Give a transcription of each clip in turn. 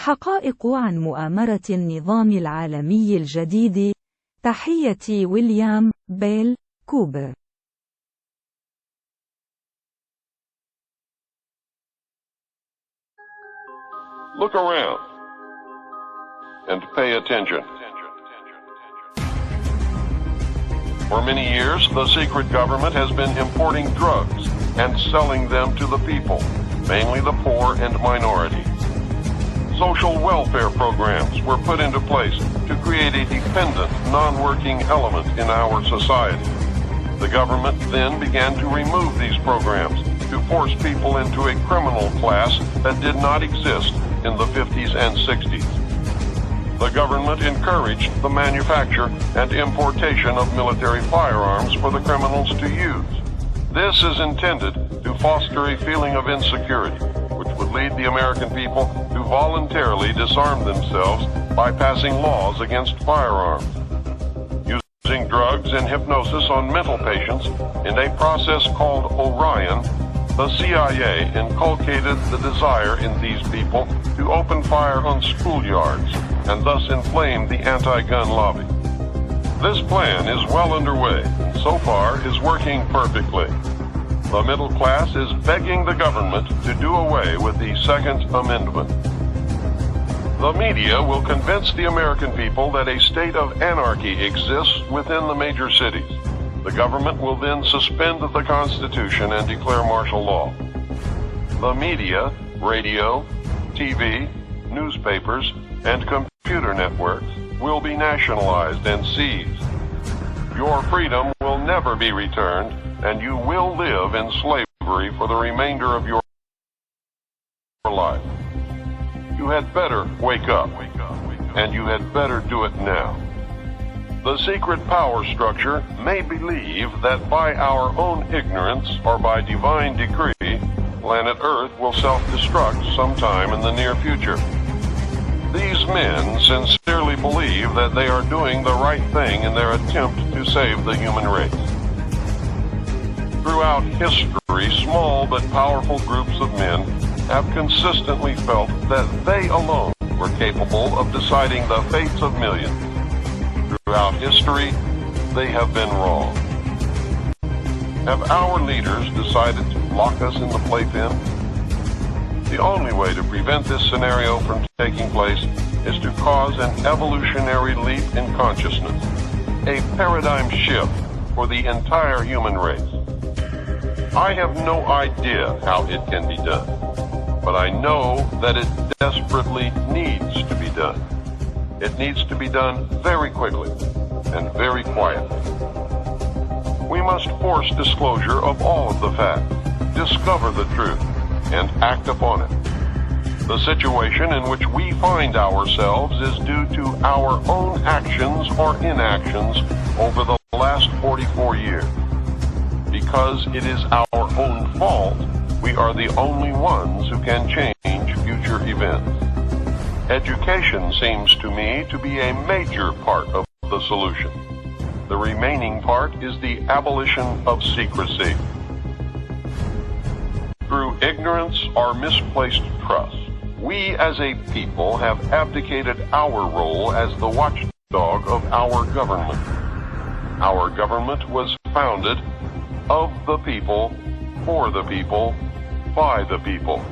حقائق عن مؤامرة النظام العالمي الجديد. تحية ويليام، بيل، كوبر. Look around and pay attention. For many years, the secret government has been importing drugs and selling them to the people, mainly the poor and minority. Social welfare programs were put into place to create a dependent, non-working element in our society. The government then began to remove these programs to force people into a criminal class that did not exist in the 50s and 60s. The government encouraged the manufacture and importation of military firearms for the criminals to use. This is intended to foster a feeling of insecurity, which would lead the American people to voluntarily disarm themselves by passing laws against firearms. Using drugs and hypnosis on mental patients in a process called Orion, the CIA inculcated the desire in these people to open fire on schoolyards and thus inflame the anti-gun lobby. This plan is well underway and so far is working perfectly. The middle class is begging the government to do away with the Second Amendment. The media will convince the American people that a state of anarchy exists within the major cities. The government will then suspend the Constitution and declare martial law. The media, radio, TV, newspapers, and computer networks will be nationalized and seized. Your freedom will never be returned, and you will live in slavery for the remainder of your life. You had better wake up, and you had better do it now. The secret power structure may believe that by our own ignorance or by divine decree, planet Earth will self-destruct sometime in the near future. These men sincerely believe that they are doing the right thing in their attempt to save the human race. Throughout history, small but powerful groups of men have consistently felt that they alone were capable of deciding the fates of millions. Throughout history, they have been wrong. Have our leaders decided to lock us in the playpen? The only way to prevent this scenario from taking place is to cause an evolutionary leap in consciousness, a paradigm shift for the entire human race. I have no idea how it can be done, but I know that it desperately needs to be done. It needs to be done very quickly and very quietly. We must force disclosure of all of the facts, discover the truth, and act upon it. The situation in which we find ourselves is due to our own actions or inactions over the last 44 years. Because it is our own fault, we are the only ones who can change future events. Education seems to me to be a major part of the solution. The remaining part is the abolition of secrecy. Through ignorance or misplaced trust, we as a people have abdicated our role as the watchdog of our government. Our government was founded of the people, for the people, by the people.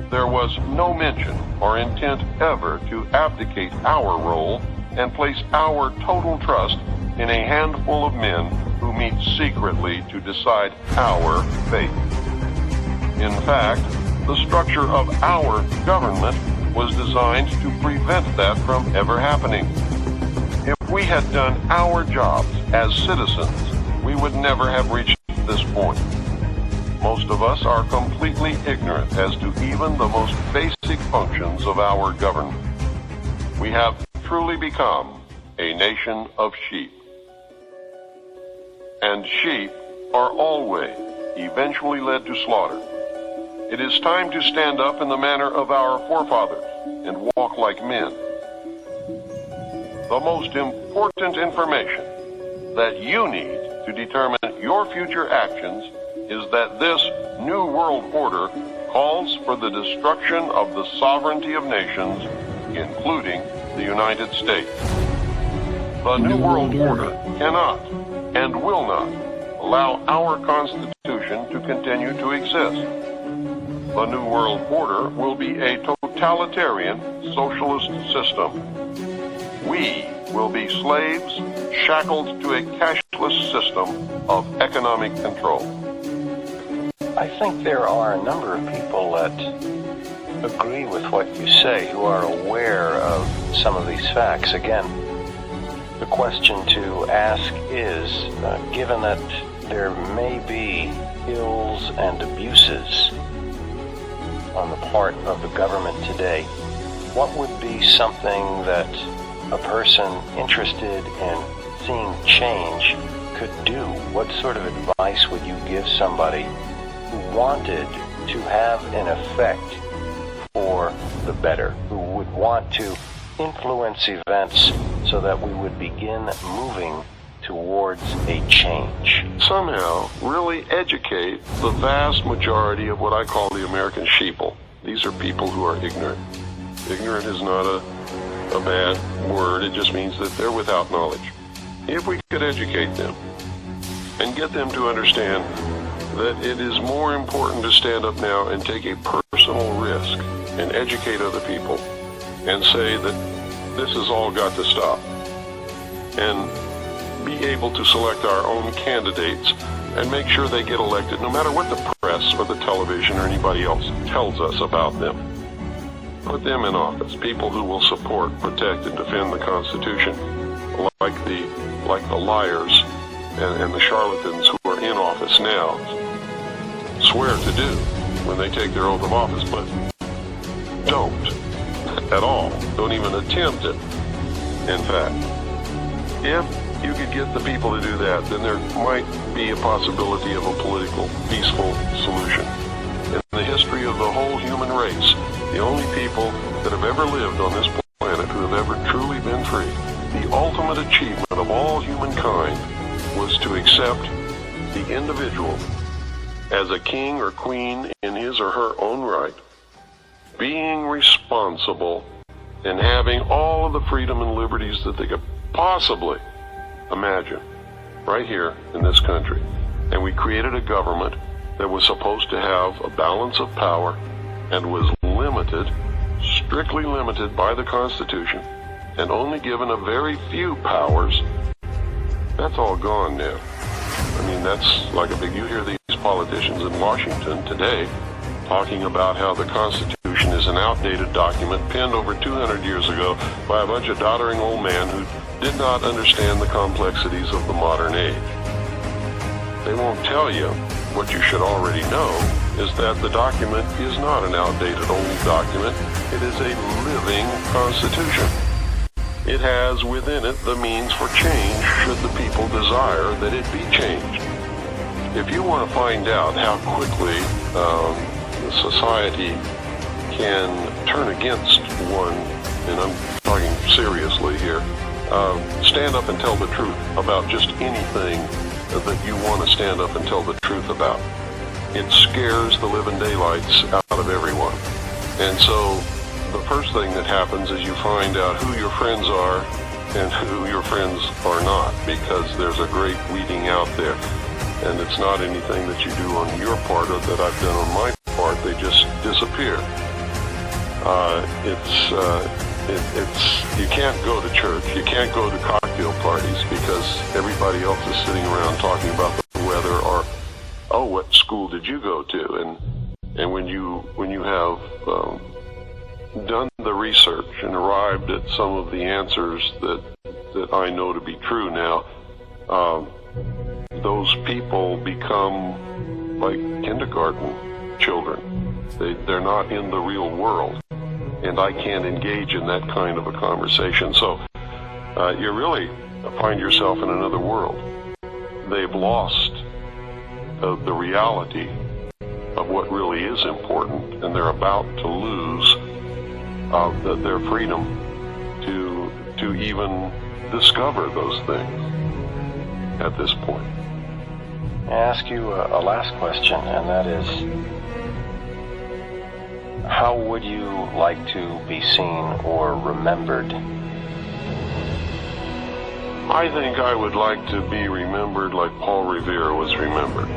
There was no mention or intent ever to abdicate our role and place our total trust in a handful of men who meet secretly to decide our fate. In fact, the structure of our government was designed to prevent that from ever happening. If we had done our jobs as citizens, we would never have reached this point. Most of us are completely ignorant as to even the most basic functions of our government. We have truly become a nation of sheep. And sheep are always eventually led to slaughter. It is time to stand up in the manner of our forefathers and walk like men. The most important information that you need to determine your future actions is that this new world order calls for the destruction of the sovereignty of nations, including the United States. The New World Order cannot and will not allow our Constitution to continue to exist. The New World Order will be a totalitarian socialist system. We will be slaves shackled to a cashless system of economic control. I think there are a number of people that agree with what you say, who are aware of some of these facts. Again, the question to ask is, given that there may be ills and abuses on the part of the government today, what would be something that a person interested in seeing change could do? What sort of advice would you give somebody who wanted to have an effect for the better, who would want to influence events so that we would begin moving towards a change? Somehow, really educate the vast majority of what I call the American sheeple. These are people who are ignorant. Ignorant is not a bad word. It just means that they're without knowledge. If we could educate them and get them to understand that it is more important to stand up now and take a personal risk and educate other people and say that this has all got to stop, and be able to select our own candidates and make sure they get elected no matter what the press or the television or anybody else tells us about them. Put them in office, people who will support, protect, and defend the Constitution, like the liars and the charlatans who are in office now swear to do when they take their oath of office, but don't at all. Don't even attempt it. In fact, if you could get the people to do that, then there might be a possibility of a political, peaceful solution. In the history of the whole human race, the only people that have ever lived on this planet who have ever truly been free, the ultimate achievement of all humankind was to accept the individual as a king or queen in his or her own right, being responsible and having all of the freedom and liberties that they could possibly imagine right here in this country. And we created a government that was supposed to have a balance of power and was limited, strictly limited by the Constitution, and only given a very few powers. That's all gone now. I mean, that's like a big, you hear these politicians in Washington today talking about how the Constitution is an outdated document penned over 200 years ago by a bunch of doddering old men who did not understand the complexities of the modern age. They won't tell you what you should already know, is that the document is not an outdated old document. It is a living Constitution. It has within it the means for change should the people desire that it be changed. If you want to find out how quickly society can turn against one, and I'm talking seriously here, stand up and tell the truth about just anything that you want to stand up and tell the truth about. It scares the living daylights out of everyone. And so the first thing that happens is you find out who your friends are and who your friends are not, because there's a great weeding out there. And it's not anything that you do on your part or that I've done on my part. They just disappear. You can't go to church. You can't go to cocktail parties because everybody else is sitting around talking about the weather or, oh, what school did you go to? And when you have done the research and arrived at some of the answers that I know to be true now, those people become like kindergarten children. They're not in the real world, and I can't engage in that kind of a conversation. So you really find yourself in another world. They've lost the reality of what really is important, and they're about to lose their freedom to even discover those things at this point. I ask you a last question, and that is, how would you like to be seen or remembered? I think I would like to be remembered like Paul Revere was remembered.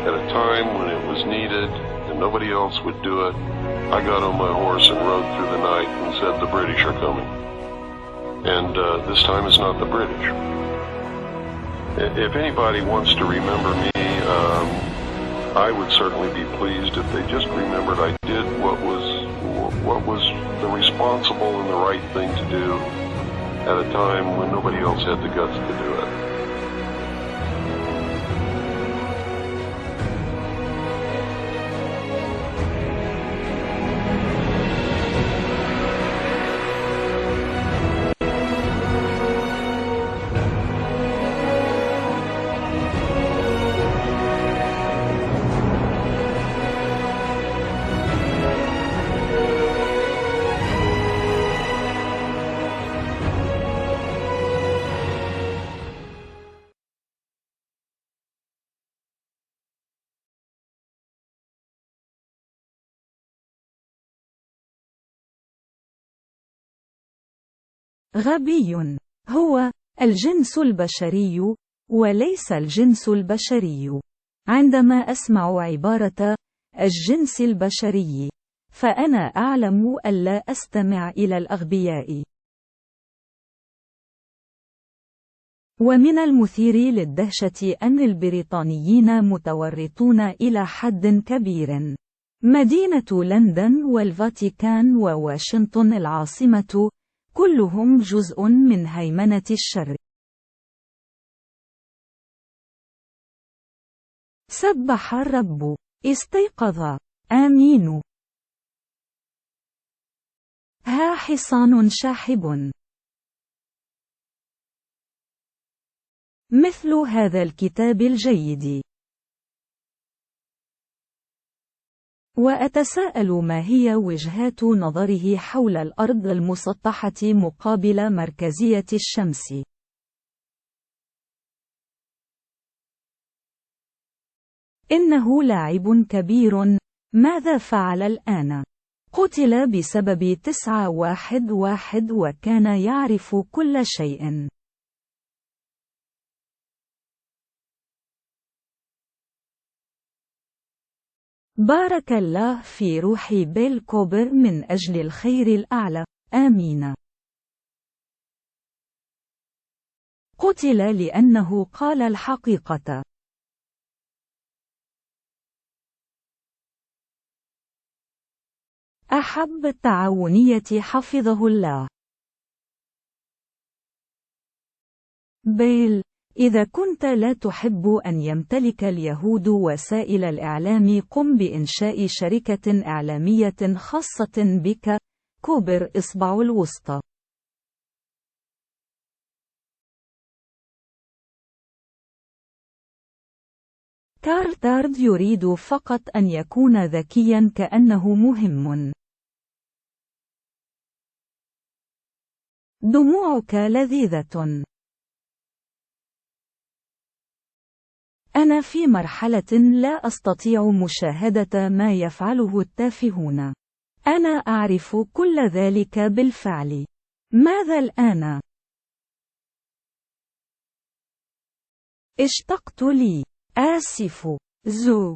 At a time when it was needed and nobody else would do it, I got on my horse and rode through the night and said, "The British are coming." And this time it's not the British. If anybody wants to remember me, I would certainly be pleased if they just remembered I did what was the responsible and the right thing to do at a time when nobody else had the guts to do it. غبي هو الجنس البشري وليس الجنس البشري. عندما أسمع عبارة الجنس البشري فأنا أعلم ألا أستمع إلى الأغبياء. ومن المثير للدهشة أن البريطانيين متورطون إلى حد كبير. مدينة لندن والفاتيكان وواشنطن العاصمة كلهم جزء من هيمنة الشر. سبح الرب، استيقظ، آمين. ها حصان شاحب. مثل هذا الكتاب الجيد. وأتساءل ما هي وجهات نظره حول الأرض المسطحة مقابل مركزية الشمس. إنه لاعب كبير. ماذا فعل الآن؟ قتل بسبب 911 وكان يعرف كل شيء. بارك الله في روح بيل كوبر من أجل الخير الأعلى، آمين. قتل لأنه قال الحقيقة. أحب التعاونية حفظه الله. بيل: إذا كنت لا تحب أن يمتلك اليهود وسائل الإعلام قم بإنشاء شركة إعلامية خاصة بك. كوبر إصبع الوسطى. كارتارد يريد فقط أن يكون ذكيا كأنه مهم. دموعك لذيذة. أنا في مرحلة لا أستطيع مشاهدة ما يفعله التافهون. أنا أعرف كل ذلك بالفعل. ماذا الآن؟ اشتقت لي. آسف. زو.